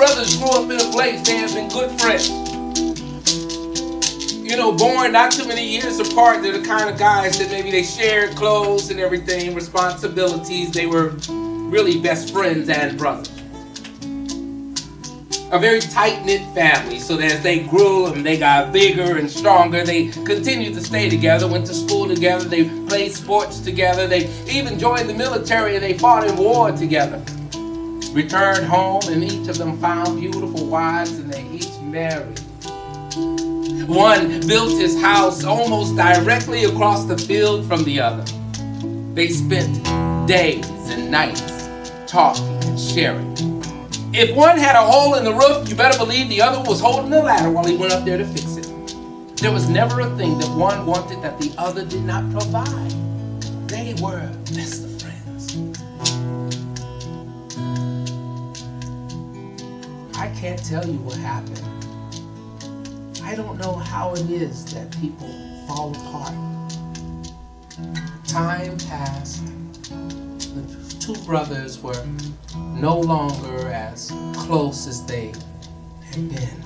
brothers grew up in a place they had been good friends. You know, born not too many years apart. They're the kind of guys that maybe they shared clothes and everything, responsibilities. They were really best friends and brothers. A very tight-knit family, so that as they grew and they got bigger and stronger, they continued to stay together, went to school together, they played sports together, they even joined the military and they fought in war together. Returned home and each of them found beautiful wives and they each married. One built his house almost directly across the field from the other. They spent days and nights talking and sharing. If one had a hole in the roof, you better believe the other was holding the ladder while he went up there to fix it. There was never a thing that one wanted that the other did not provide. They were best of friends. I can't tell you what happened. I don't know how it is that people fall apart. Time passed. The two brothers were no longer as close as they had been.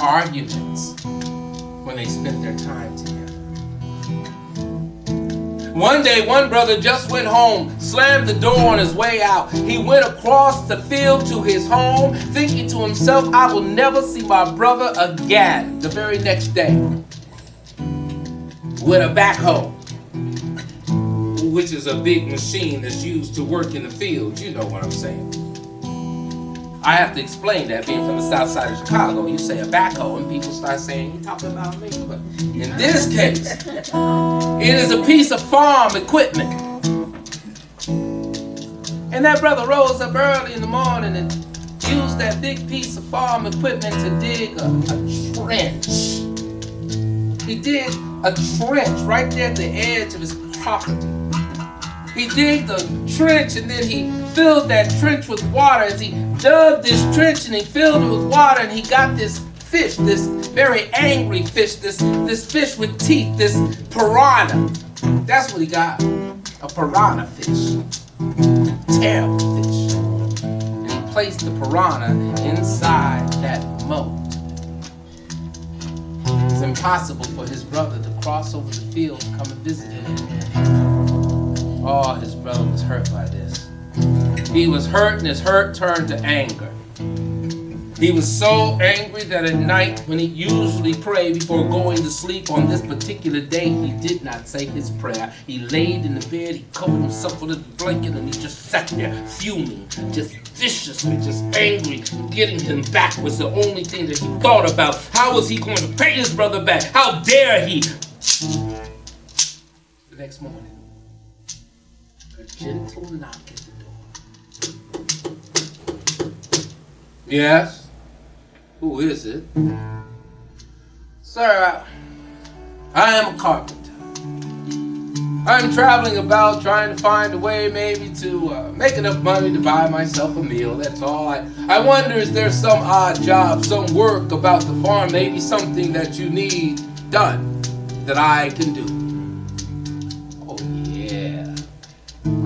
Arguments when they spent their time together. One day, one brother just went home, slammed the door on his way out. He went across the field to his home, thinking to himself, I will never see my brother again. The very next day, with a backhoe, which is a big machine that's used to work in the field. You know what I'm saying. I have to explain that, being from the south side of Chicago. You say a backhoe and people start saying, you're talking about me. But in this case, it is a piece of farm equipment. And that brother rose up early in the morning and used that big piece of farm equipment to dig a trench. He did a trench right there at the edge of his property. He digged the trench and then he filled that trench with water. As he dug this trench and he filled it with water, and he got this fish, this very angry fish, this fish with teeth, this piranha. That's what he got, a piranha fish, terrible fish. And he placed the piranha inside that moat. It's impossible for his brother to cross over the field and come and visit him. Oh, his brother was hurt by this. He was hurt, and his hurt turned to anger. He was so angry that at night, when he usually prayed before going to sleep, on this particular day, he did not say his prayer. He laid in the bed, he covered himself with a blanket, and he just sat there fuming, just viciously, just angry. Getting him back was the only thing that he thought about. How was he going to pay his brother back? How dare he? The next morning, a gentle knock at the door. Yes? Who is it? Sir, I am a carpenter. I'm traveling about trying to find a way maybe to make enough money to buy myself a meal. That's all. I wonder, is there some odd job, some work about the farm, maybe something that you need done that I can do? Oh yeah,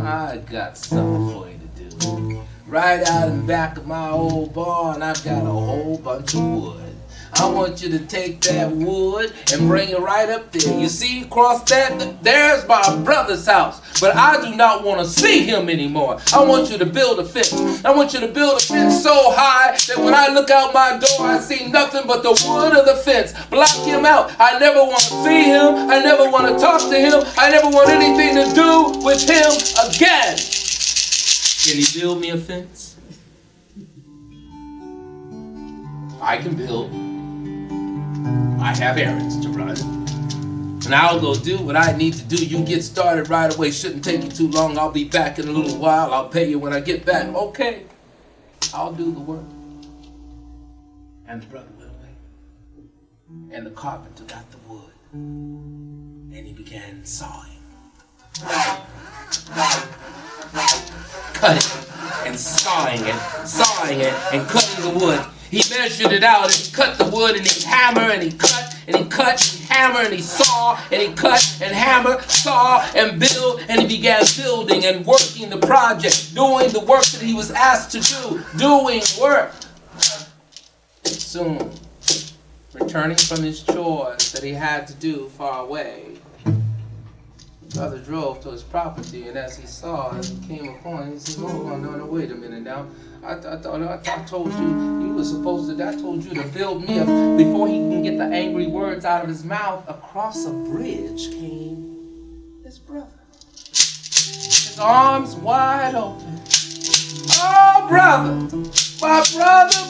I got something for you to do. Right out in the back of my old barn, I've got a whole bunch of wood. I want you to take that wood and bring it right up there. You see, across that, there's my brother's house. But I do not want to see him anymore. I want you to build a fence. I want you to build a fence so high that when I look out my door, I see nothing but the wood of the fence. Block him out. I never want to see him. I never want to talk to him. I never want anything to do with him again. Can you build me a fence? I can build. I have errands to run. And I'll go do what I need to do. You get started right away. Shouldn't take you too long. I'll be back in a little while. I'll pay you when I get back. Okay. I'll do the work. And the brother went away. And the carpenter got the wood. And he began sawing. Cutting and sawing it and cutting the wood. He measured it out and he cut the wood and he hammered and he cut and he cut and hammered and he saw and he cut and hammered, saw and built, and he began building and working the project, doing the work that he was asked to do, doing work. Soon, returning from his chores that he had to do far away, the brother drove to his property, and as he saw, as he came upon, he said, "Oh, no, wait a minute now. I told you, you were supposed to, I told you to build me up." Before he can get the angry words out of his mouth, across a bridge came his brother. His arms wide open. "Oh, brother,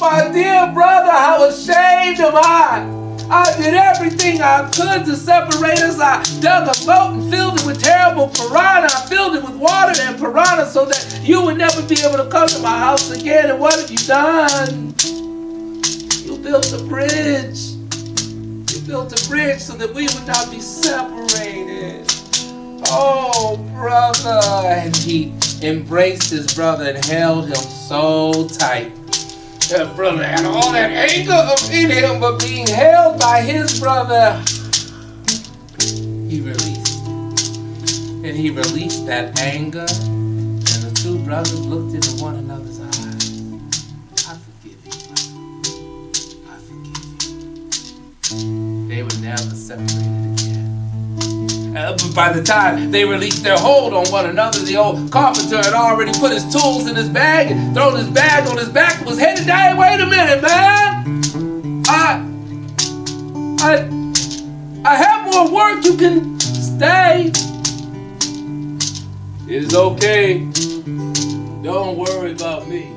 my dear brother, how ashamed am I. I did everything I could to separate us. I dug a moat and filled it with terrible piranha. I filled it with water and piranha so that you would never be able to come to my house again. And what have you done? You built a bridge. You built a bridge so that we would not be separated. Oh, brother." And he embraced his brother and held him so tight. That brother had all that anger in him, but being held by his brother, he released it. And he released that anger, and the two brothers looked into one another's eyes. "I forgive you, brother. I forgive you." They were never separated again. But by the time they released their hold on one another, the old carpenter had already put his tools in his bag and thrown his bag on his back and was headed down. "Wait a minute, man. I have more work. You can stay." "It's okay. Don't worry about me."